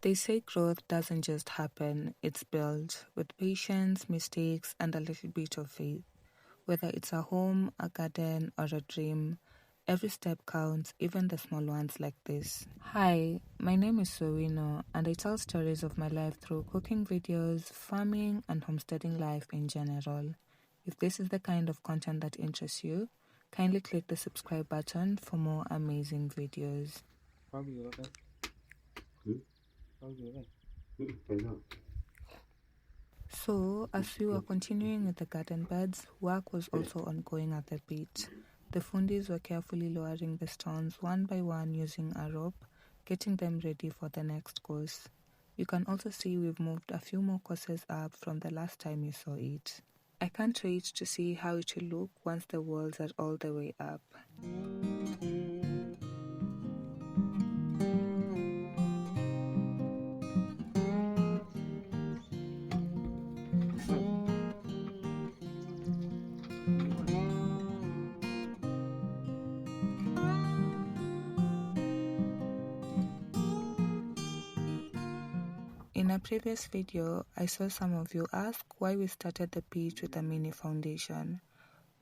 They say growth doesn't just happen, it's built with patience, mistakes, and a little bit of faith. Whether it's a home, a garden, or a dream, every step counts, even the small ones like this. Hi, my name is Sowino, and I tell stories of my life through cooking videos, farming, and homesteading life in general. If this is the kind of content that interests you, kindly click the subscribe button for more amazing videos. So, as we were continuing with the garden beds, work was also ongoing at the pit. The fundis were carefully lowering the stones one by one using a rope, getting them ready for the next course. You can also see we've moved a few more courses up from the last time you saw it. I can't wait to see how it will look once the walls are all the way up. In a previous video, I saw some of you ask why we started the pit with a mini foundation.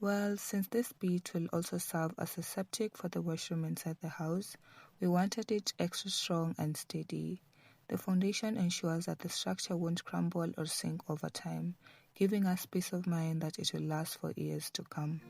Well, since this pit will also serve as a septic for the washroom inside the house, we wanted it extra strong and steady. The foundation ensures that the structure won't crumble or sink over time, giving us peace of mind that it will last for years to come.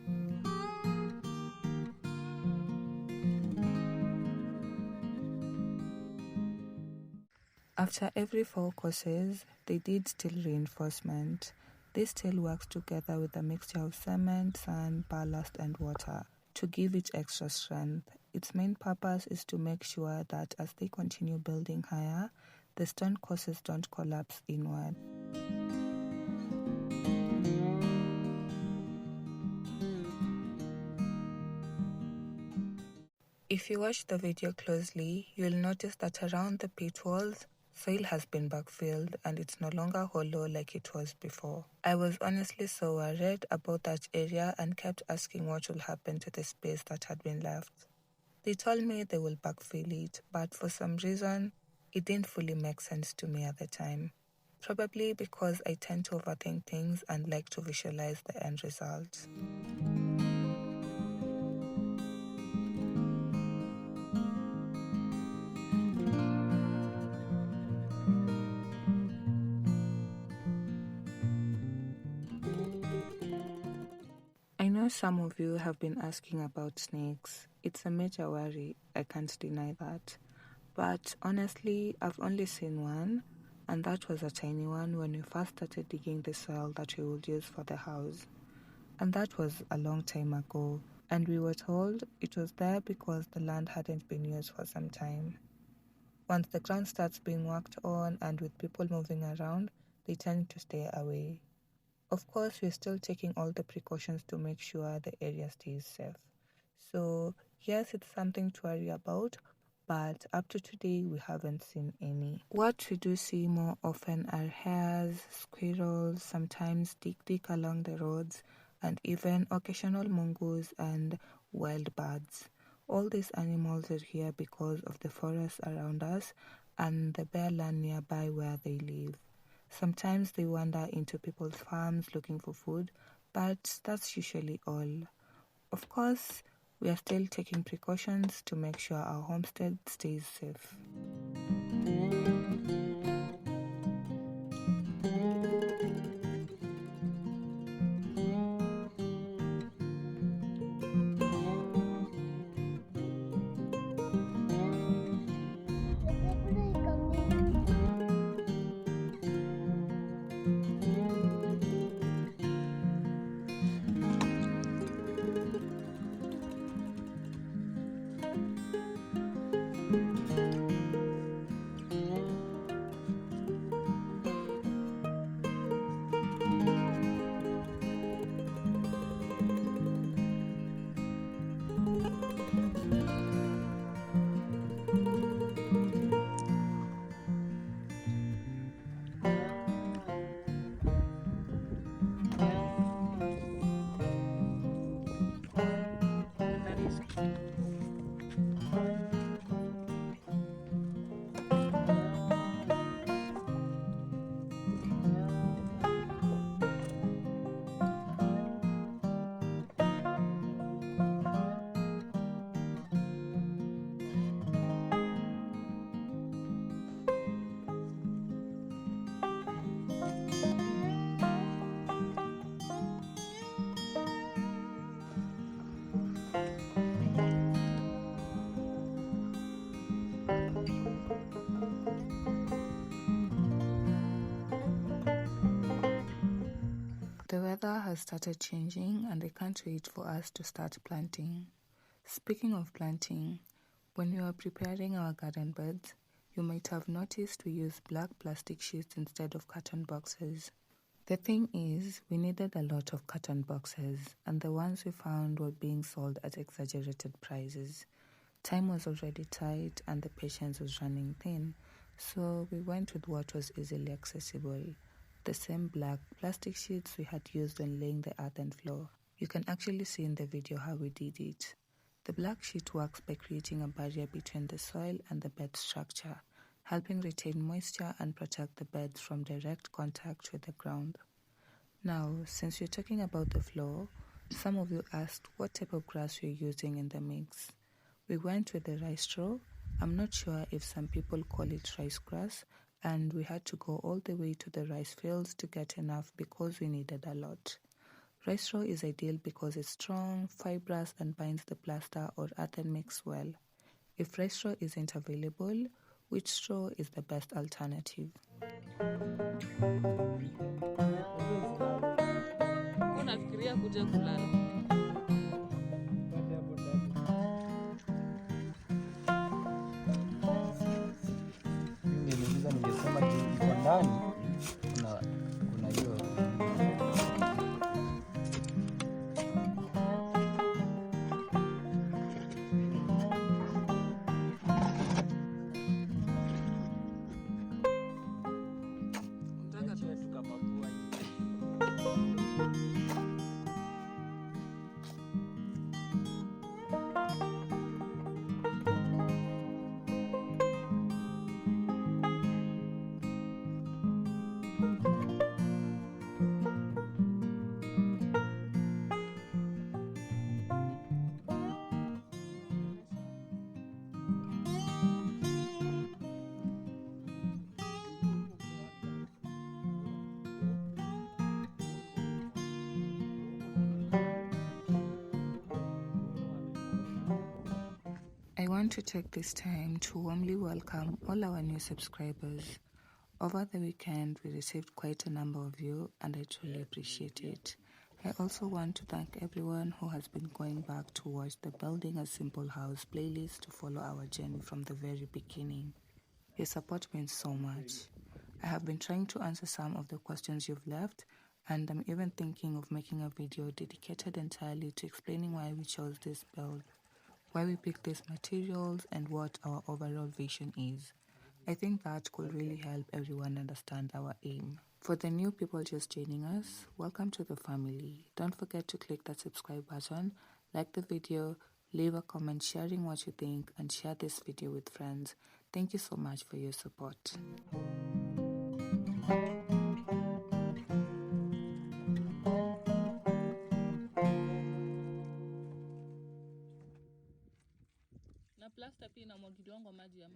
After every 4 courses, they did steel reinforcement. This steel works together with a mixture of cement, sand, ballast, and water to give it extra strength. Its main purpose is to make sure that as they continue building higher, the stone courses don't collapse inward. If you watch the video closely, you'll notice that around the pit walls, soil has been backfilled and it's no longer hollow like it was before. I was honestly so worried about that area and kept asking what will happen to the space that had been left. They told me they will backfill it, but for some reason, it didn't fully make sense to me at the time. Probably because I tend to overthink things and like to visualize the end result. I know some of you have been asking about snakes. It's a major worry, I can't deny that. But honestly, I've only seen one, and that was a tiny one when we first started digging the soil that we would use for the house. And that was a long time ago, and we were told it was there because the land hadn't been used for some time. Once the ground starts being worked on and with people moving around, they tend to stay away. Of course, we're still taking all the precautions to make sure the area stays safe. So, yes, it's something to worry about, but up to today, we haven't seen any. What we do see more often are hares, squirrels, sometimes tick along the roads, and even occasional mongoose and wild birds. All these animals are here because of the forests around us and the bare land nearby where they live. Sometimes they wander into people's farms looking for food, but that's usually all. Of course, we are still taking precautions to make sure our homestead stays safe. has started changing and I can't wait for us to start planting. Speaking of planting, when we were preparing our garden beds, you might have noticed we use black plastic sheets instead of carton boxes. The thing is, we needed a lot of carton boxes, and the ones we found were being sold at exaggerated prices. Time was already tight and the patience was running thin, so we went with what was easily accessible. The same black plastic sheets we had used when laying the earthen floor. You can actually see in the video how we did it. The black sheet works by creating a barrier between the soil and the bed structure, helping retain moisture and protect the beds from direct contact with the ground. Now, since we're talking about the floor, some of you asked what type of grass we're using in the mix. We went with the rice straw. I'm not sure if some people call it rice grass, and we had to go all the way to the rice fields to get enough because we needed a lot. Rice straw is ideal because it's strong, fibrous, and binds the plaster or earthen mix well. If rice straw isn't available, wheat straw is the best alternative. Unafikiria kuja kulala? Ningesema iko ndani kuna hiyo I want to take this time to warmly welcome all our new subscribers. Over the weekend, we received quite a number of you, and I truly appreciate it. I also want to thank everyone who has been going back to watch the Building a Simple House playlist to follow our journey from the very beginning. Your support means so much. I have been trying to answer some of the questions you've left, and I'm even thinking of making a video dedicated entirely to explaining why we chose this build, why we picked these materials, and what our overall vision is. I think that could really help everyone understand our aim. For the new people just joining us, welcome to the family. Don't forget to click that subscribe button, like the video, leave a comment sharing what you think, and share this video with friends. Thank you so much for your support. Na plasta pia inamwagiliwa maji ya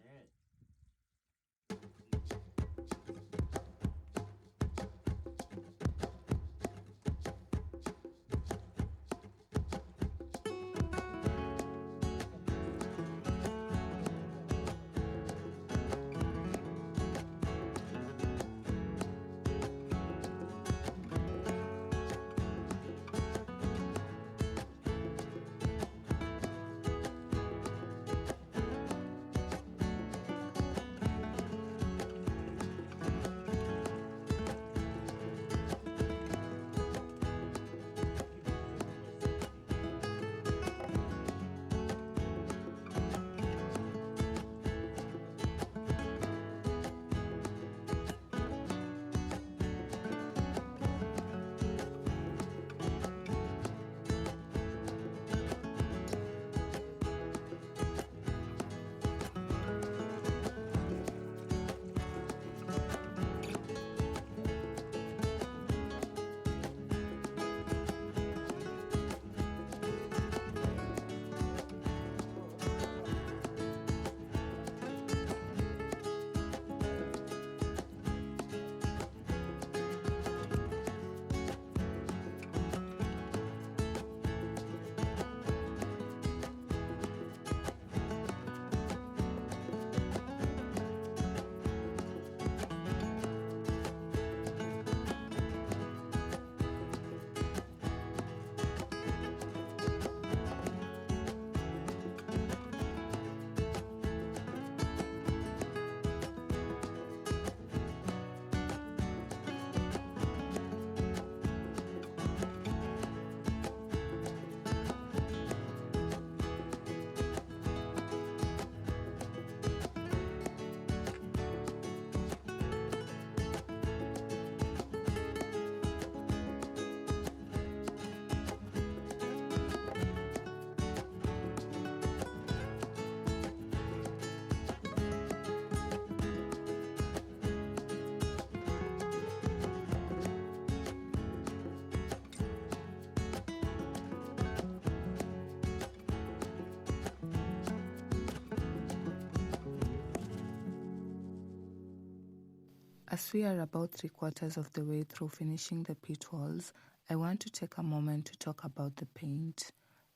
As we are about 3/4 of the way through finishing the pit walls, I want to take a moment to talk about the paint.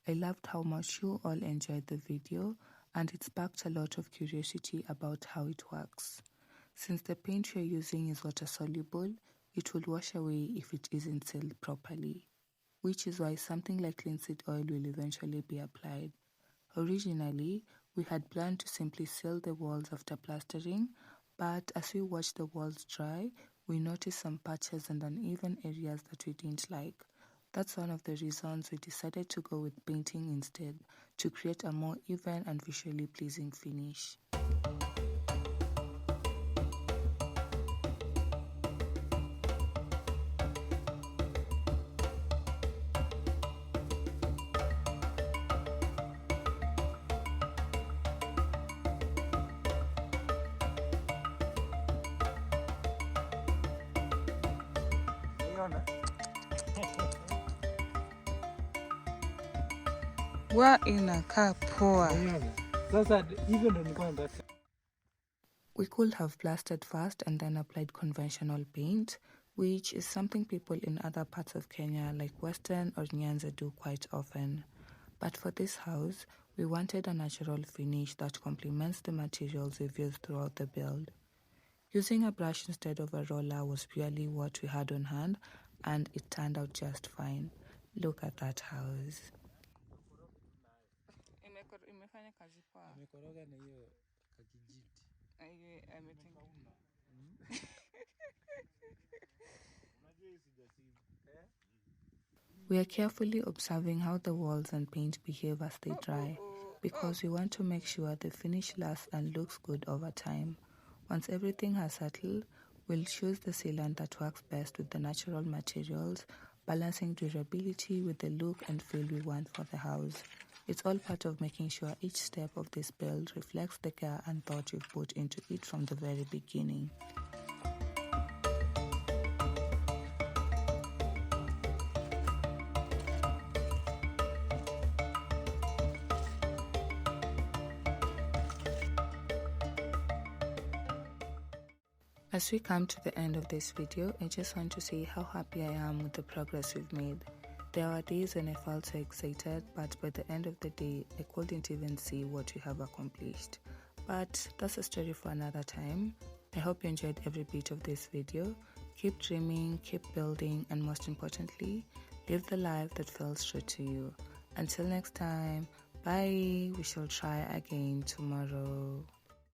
I loved how much you all enjoyed the video, and it sparked a lot of curiosity about how it works. Since the paint we're using is water soluble, it will wash away if it isn't sealed properly, which is why something like linseed oil will eventually be applied. Originally, we had planned to simply seal the walls after plastering, but as we watched the walls dry, we noticed some patches and uneven areas that we didn't like. That's one of the reasons we decided to go with painting instead, to create a more even and visually pleasing finish. We're in a car poor. We could have plastered first and then applied conventional paint, which is something people in other parts of Kenya like Western or Nyanza do quite often. But for this house, we wanted a natural finish that complements the materials we've used throughout the build. Using a brush instead of a roller was purely what we had on hand, and it turned out just fine. Look at that house. Imefanya kazi poa. Amekoroga na hiyo kakijiti. We are carefully observing how the walls and paint behave as they dry, because we want to make sure the finish lasts and looks good over time. Once everything has settled, we'll choose the sealant that works best with the natural materials, balancing durability with the look and feel we want for the house. It's all part of making sure each step of this build reflects the care and thought you've put into it from the very beginning. As we come to the end of this video, I just want to say how happy I am with the progress we've made. There were days when I felt so excited, but by the end of the day, I couldn't even see what we have accomplished. But that's a story for another time. I hope you enjoyed every bit of this video. Keep dreaming, keep building, and most importantly, live the life that feels true to you. Until next time, bye. We shall try again tomorrow.